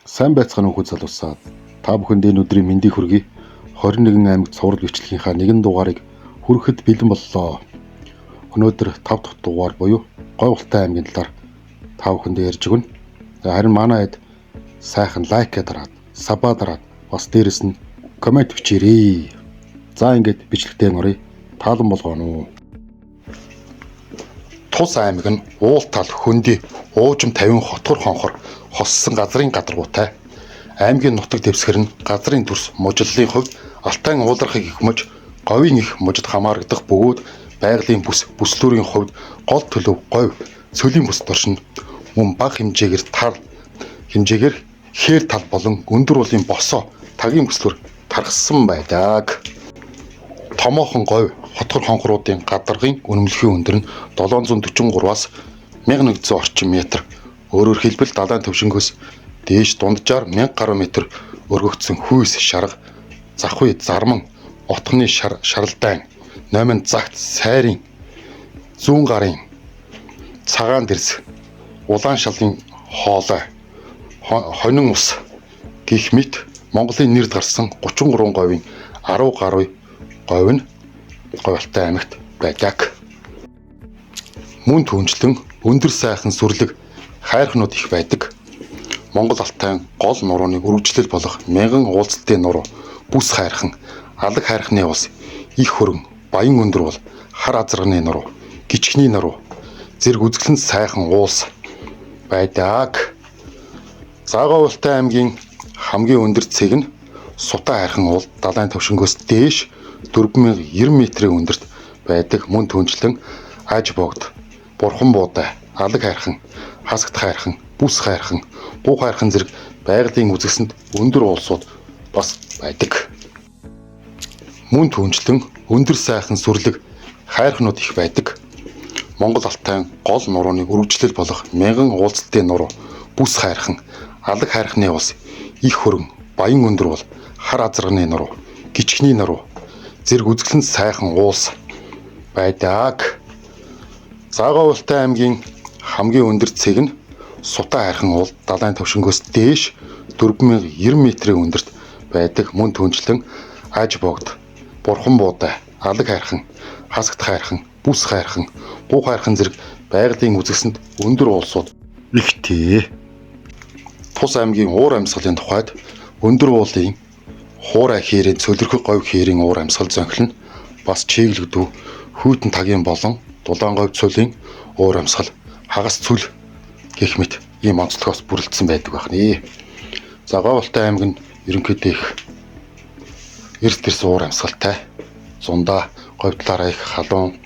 Сайн байцгаана уу залуусаа. Та бүхэнд энэ өдрийн мэндийг хүргэе. 21 аймагт цуврал бичлэгийнхаа нэгэн дугаарыг хүрэхэд бэлэн боллоо. Өнөөдөр 5 дахь дугаар буюу Говьолтай аймгийн талаар та бүхэндээ ярьж өгнө. Харин манай хэд сайхан лайк дараад, саба дараад, бас дээрэс нь комент бичээрэй. За ингээд бичлэгтээ нурыг таалан болгоно уу. Тус аймаг нь уул тал хөндөй уужим 50 хотгор хонхор хоссон газрын гадаргуутай. Аймгийн нутаг дэвсгэр нь газрын төрс мужиллын хувьд Алтай уулархыг ихмж, говийн их мужид хамаарагдах бөгөөд байгалийн бүслүүрийн хувьд гол төлөв говь, цөлийн бүс доршин мөн бага хэмжээгээр хээр тал болон өндөр уулын босоо тагийн бүслүүр тархсан байдаг. Томоохон говь хотгор хонхруудын гадаргын үнэмлэхийн өндөр нь 743-аас 1100 орчим метр. Өөрөөр хэлбэл далайн төвшнгөөс дээш дунджаар 1000 гаруй метр өргөгдсөн хүйс шарга, захуй зарман, отхны шаралдайн, номин загт сайрын, зүүн гарын, цагаан дэрс, улаан шалын хоолой, хонин ус гэх мэт Монголын нэрд гарсан 33 говийн 10 гаруй говь нь Говьолтай аймагт байдаг. Мөн түүнчлэн өндөр сайхан сүрлэг хайрхнууд их байдаг. Монгол Алтайн гол нурууны үргэлжлэл болох мянган уулзалтын нуруу, бүс хайрхан, алаг хайрхны ус, их хөрөн, баян өндөр бол хар азарганы нуруу, гичгний нуруу, зэрэг үзэсгэлэн сайхан уулс байдаг. Говьолтай аймгийн хамгийн өндөр цэг нь Сутай хайрхан уул далайн төвшнгөөс дээш 4090 метрийн өндөрт байдаг. Мөн түүнчлэн аж богд, бурхан буудай, алаг хайрхан, хасагт хайрхан, бүс хайрхан, буу хайрхан зэрэг байгалийн үзэсгэлэнд өндөр уулсууд бас байдаг. Мөн түүнчлэн өндөр сайхан сүрлэг хайрхнууд их байдаг. Монгол Алтайн гол нурууны үргэлжлэл болох мянган уулзалтын нуруу, бүс хайрхан, алаг хайрхны ус, их хөрөн, баян өндөр бол хар азарганы нуруу, гичгний нуруу, зэрэг үзэсгэлэн сайхан уулс байдаг. Говьолтай аймгийн хамгийн өндөр цэг нь Сутай хайрхан уул далайн төвшнгөөс дээш 4090 метрийн өндөрт байдаг. Мөн түүнчлэн аж богд, бурхан буудай, алаг хайрхан, хасагт хайрхан, бүс хайрхан, буу хайрхан зэрэг байгалийн үзэсгэлэнд өндөр уулсууд ихтэй. Тус аймгийн уур амьсгалын тухайд өндөр уулын хуурай хээрийн цөлөрхөг говь хээрийн уур амьсгал зөнхлөн бас чиглэгдүү хүйтэн тагийн болон дулаан говь цөлийн уур амьсгал, хагас цөл гэх мэт ийм онцлогоос бүрэлдсэн байдаг байна. Говьолтай аймаг нь ерөнхийдөө их эрс дэрс уур амьсгалтай. Зундаа говь талаараа их халуун.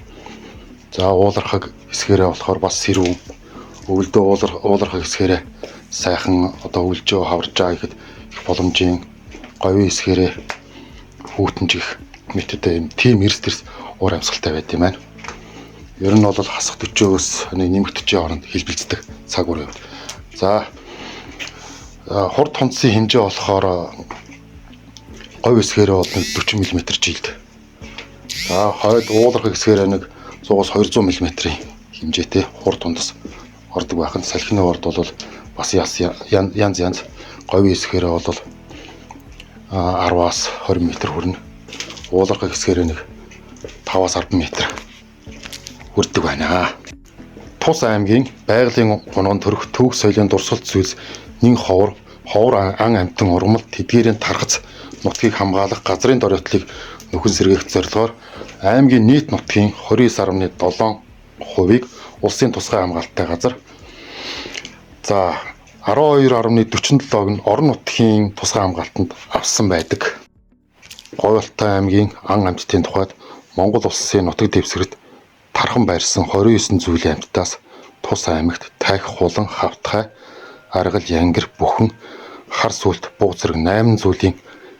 Уулархаг хэсгээрээ болохоор бас сэрүүн. Өвөлдөө уулархаг хэсгээрээ сайхан өвлжөө хаваржаа гэхэд их боломжийн, говийн хэсгээрээ хүүтэнжих мэттэй юм тийм эрс дэрс уур амьсгалтай байт юм байна. Ер нь бол хасах 40-өөс нэмэгдэжийн хооронд хэлбэлцдэг цаг үр явд. Хурд хонцсын хэмжээ болохоор говь хэсгээрээ бол 40 мм жилд. Хойд уулархаг хэсгээрээ 100-аас 200 мм хэмжээтэй хурд хундас ордог байх нь. Салхины урд бол бас янз говийн хэсгээрээ бол 10-аас 20 м хүрнэ. Уулархаг хэсгээрээ 5-аас 10 м хүрдэг байна. Тус аймгийн байгалийн гунган төрөх төвх соёлын дурсгалт зүйлс нэн ховор ан амтан урмал тэдгээрийн тархац нутгийг хамгаалах газрын доройтлыг нөхөн сэргээх зорилгоор аймгийн нийт нутгийн 29.7%-ийг улсын тусгай хамгаалалттай газар, 12.47%-г нь орон нутгийн тусгай хамгаалтанд авсан байдаг. Говьолтай аймгийн ан амьтдын тухайд Монгол улсын нутаг дэвсгэрт тархан байрсан 29 зүйлийн амьтдаас тус аймагт тахь, хулан, хавтгай, аргал, янгир, бүхэн, хар сүлт, буг зэрэг 8 зүйлийн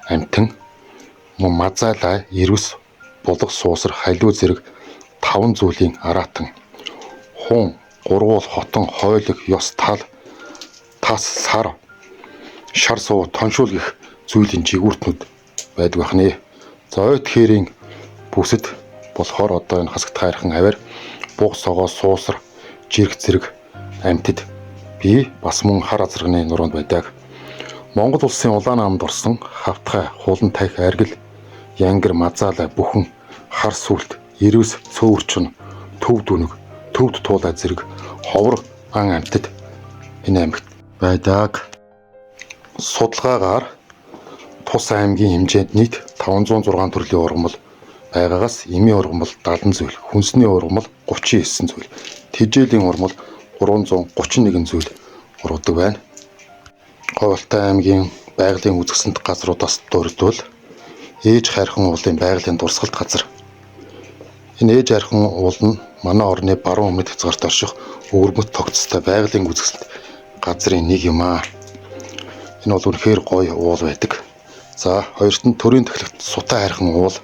амьтан, мөн мазайлай, ирвэс, булга, суусар, халиу зэрэг 5 зүйлийн араатан, хун, гурвуул, хотон, хойлог, ёс, тал, тас, сар, шар суу, тоншуул гэх зүйлийн жигүүртнүүд байдаг байна. Ойд хээрийн бүсэд болохоор энэ хасагт хайрхан аваар, буг, согоо, суусар, жирэг зэрэг амьтад бие бас мөн хар азарганы нуруунд байдаг. Монгол улсын улаан намд орсон Хавтгай, Хулан тахь, Аргил, Янгир, Мазаалай, Бүхэн, Хар сүлт, Ирвэс, Цөөвөрчин, Төв дүнэг, Төвд туулай зэрэг ховор ан амьтад энэ аймагт байдаг. Судалгаагаар тус аймгийн хэмжээнд нийт 506 төрлийн ургамал байгаагаас эмийн ургамал 70 зүйл, хүнсний ургамал 39 зүйл, тэжээлийн ургамал 331 зүйл ургадаг байна. Говьалтай аймгийн байгалийн үзэсгэлэнт газруудаас дурдвал ээж хайрхан уулын байгалийн дурсгалт газар. Энэ ээж хайрхан уул нь манай орны баруун өмнөд хязгаарт орших өвөрмөт тогтцтой байгалийн үзэсгэлэнт газрын нэг юм аа. Энэ бол үнэхээр гоё уул байдаг. За, хоёрт нь төрийн тахилгт Сутай хайрхан уул.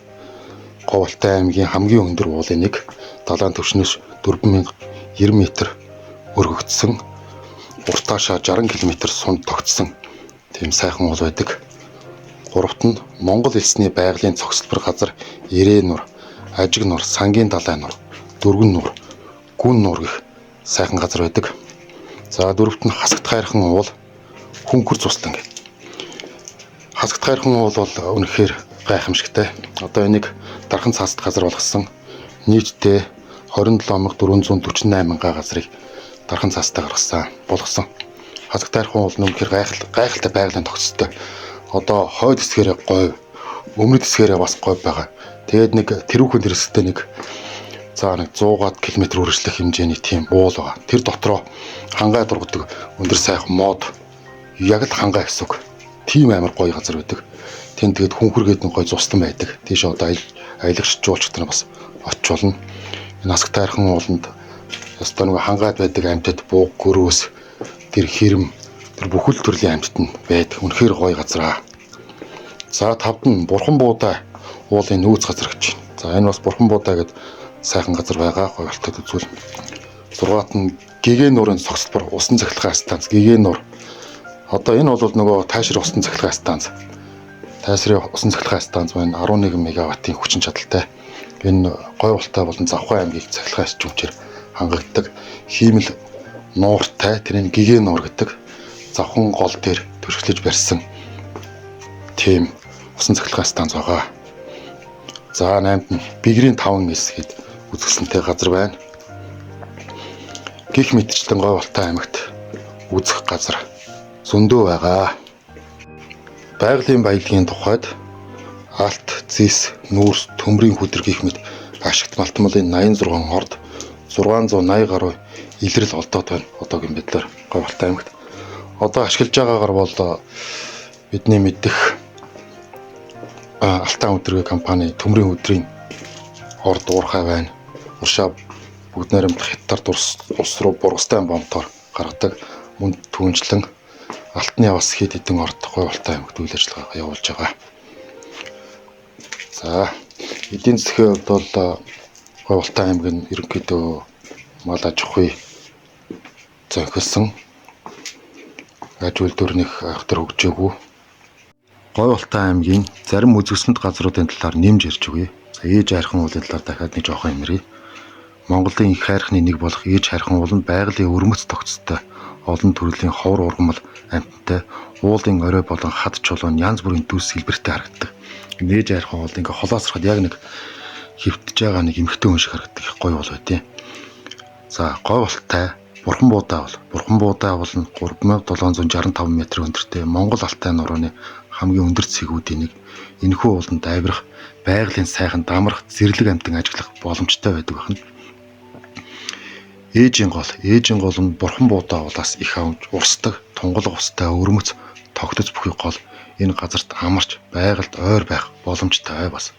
Говьалтай аймгийн хамгийн өндөр уулын нэг, далайн түвшнээс 4090 м өргөгдсөн, уртаашаа 60 км сунд тогтсон тийм сайхан уул байдаг. Гуравт нь Монгол элсний байгалийн цогцлбор газар Ирээ нур, Ажиг нур, Сангийн далай нур, Дөргөн нур, Гүн нур гэх сайхан газар байдаг. За, дөрөвт нь Хасагт хайрхан уул, Хөнхөр цуслан. Хасагт хайрхан уул бол үнэхээр гайхамшигтай. Одоо энийг дархан цааст газар болгосон. Нийтдээ 27448 газрыг дархан цаастаа болгосон. Хасагт хайрхан уул нь үнэхээр гайхалтай байгалийн тогтцтой. Одоо хойд хэсгээрээ говь, өмнөд хэсгээрээ бас говь байгаа. Тэгээд нэг тэрүүхэн хэсэгтээ нэг 100-аад км үргэлжлэх хэмжээний тийм уул байгаа. Тэр дотроо хангай дургадаг өндөр сайхан мод, яг л хангай гэсэн үг. Тийм амар гоё газар байдаг. Тэнд тэгээд Хөнхөр гэдэг нь гоё зустан байдаг. Тийш одоо аялагч жуулчд нар бас очиж болно. Энэ Хасагт хайрхан ууланд ястаа нэг хангайд байдаг амьтад бууг, гөрөөс, тэр хэрэм, тэр бүхэл төрлийн амьтад нь байдаг. Үнэхээр гоё газар аа. За, тавд нь Бурхан буудай уулын нөөц газар гэж байна. За, энэ бас Бурхан буудай гэдэг сайхан газар байгаа. Говьалтай үзүүл. 6-т нь Гэгээ нуурын цогцлбор усан цахилгаан станц Гэгээ нуур. Одоо энэ бол нөгөө Тайшир усан цахилгаан станц. Тайшрын усан цахилгаан станц маань 11 мегаваттын хүчин чадалтай. Энэ Говьалтай болон Завхай аймгийг цахилгаан хүчээр хангагддаг. Хиймэл нууртай, тэрийг Гэгээ нуур гэдэг. Завхан гол дээр төрөлж барьсан тийм усан цахилгаан станц байгаа. За, 8-д нь Бигрийн 5 эс гээд үзэсгэлэнтэй газар байна. Гэх мэтчлэн Говьалтай аймагт үзэх газар зөндөө байгаа. Байгалийн баялагын тухайд алт, зис, нүүрс, төмрийн хүдэр гэх мэт ашигт малтмалын 86 орд 680 гаруй илрэл олдоод байна. Одоогийн байдлаар Говьалтай аймагт. Одоо ашиглаж байгаагаар бол бидний мэдэх Алтан өдргийн компани төмрийн өдрийн орд уурхай байна. Уршаа бүгд найрамдах хятад улс руу бургастай бомтоор гаргадаг. Мөн түүнчлэн алтны бас хэд хэдэн орд Говьалтай аймагт үйл ажиллагаа явуулж байгаа. За, эдийн засгийн хувьд бол Говьалтай аймаг нь ерөнхийдөө мал аж ахуй зохиосон аж үйлдвэрнийх ахтар хөгжөөгүй. Говьалтай аймгийн зарим үзэсгэлэнт газруудын талаар нэмж ярьж өгье. За, ээж хайрхан уулын талаар дахиад нэг жоохон юмрий. Монголын их хайрхны нэг болох ээж хайрхан уул нь байгалийн өрмөц тогтцтой олон төрлийн ховор ургамал амьтантай уулын орой болон хад чулуун янз бүрийн дүс хэлбэртэй харагддаг. Ээж хайрхан уул ингээ холоосроход яг нэг хөвтөж байгаа нэг эмхтэн хүн шиг харагддаг их гоё уул байдیں۔ За, Говьалтай Бурхан буудай бол нь 3765 м өндөртэй Монгол Алтай нурууны хамгийн өндөр цэгүүдийн нэг. Энэхүү ууланд авирах, байгалийн сайхан дамрах, зэрлэг амтан ажиглах боломжтой байдаг байна. Ээжийн гол нь Бурхан буудай уулаас их урсдаг, тунгалаг устай өрмөц тогтоц бүхий гол энэ газарт амарч байгальд ойр байх боломжтой бас.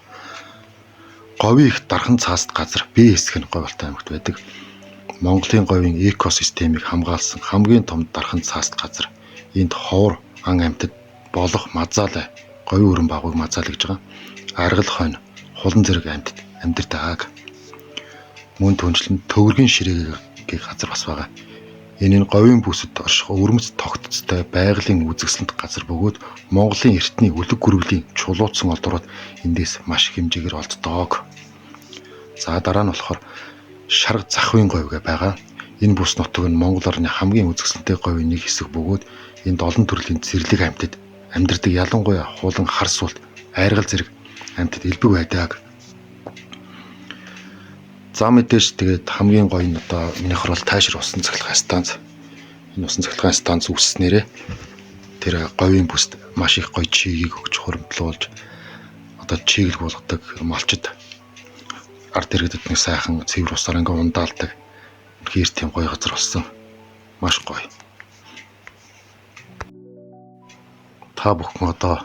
Говийн их дархан цааст газар бие хэсэг нь Говьалтай аймагт байдаг. Монголын говийн экосистемийг хамгаалсан хамгийн том дархан цааст газар. Энд ховор ан амьтад болох Мазаалай, говийн өрөн багвыг Мазаалай гэж байгаа. Аргал хонь, хулан зэрэг амьтад амьдардаг. Мөн түнчлэн төвөргийн ширээгийн газар бас байгаа. Энэ нь говийн бүсэд орших өрмөц тогтцтой байгалийн үзэсгэлэнт газар бөгөөд Монголын эртний үлэг гүрвлийн чулуутсан олдрууд эндээс маш их хэмжээгээр олддог. За, дараа нь болохоор Шарга Захвын говь гэ байгаа. Энэ бүс нутаг нь Монгол орны хамгийн үзэсгэлэнтэй говийн нэг хэсэг бөгөөд энэ 7 төрлийн зэрлэг амьтад амьдардаг ялангуяа хулан хар суулт айргал зэрэг амьтад элбэг байдаг. За мэдээж тэгээд хамгийн гоё нь одоо минийх бол тайшир усан цахилгаан станц. Энэ усан цахилгаан станц үүснээрээ тэр говийн бүст маш их гоё чигийг өгч хуримтлуулж одоо чиглэг болгодог малчид ард иргэдэд нэг сайхан цэвэр усаар ингээ ундаалдаг. Үнэхээр тийм гоё газар болсон. Маш гоё. Та бүхэн одоо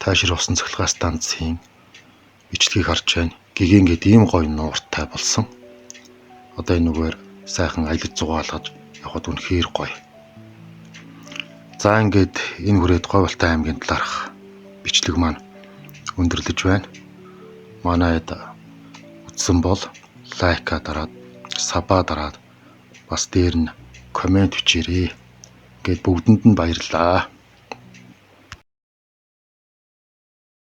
тайшир усан цахилгаан станцын бичлэгийг харж байна. Гэгийнгээд ийм гоё нууртай болсон. Одоо энэ нүгээр сайхан аялаж зугаалгаж явхад үнэхээр гоё. За ингээд энэ хүрээд Говьалтай аймгийн талаарх бичлэг маань өндөрлөж байна. Манайд үзсэн бол лайка дараад, саба дараад бас дээр нь комент бичээрэй. Ингээд бүгдэнд нь баярлалаа.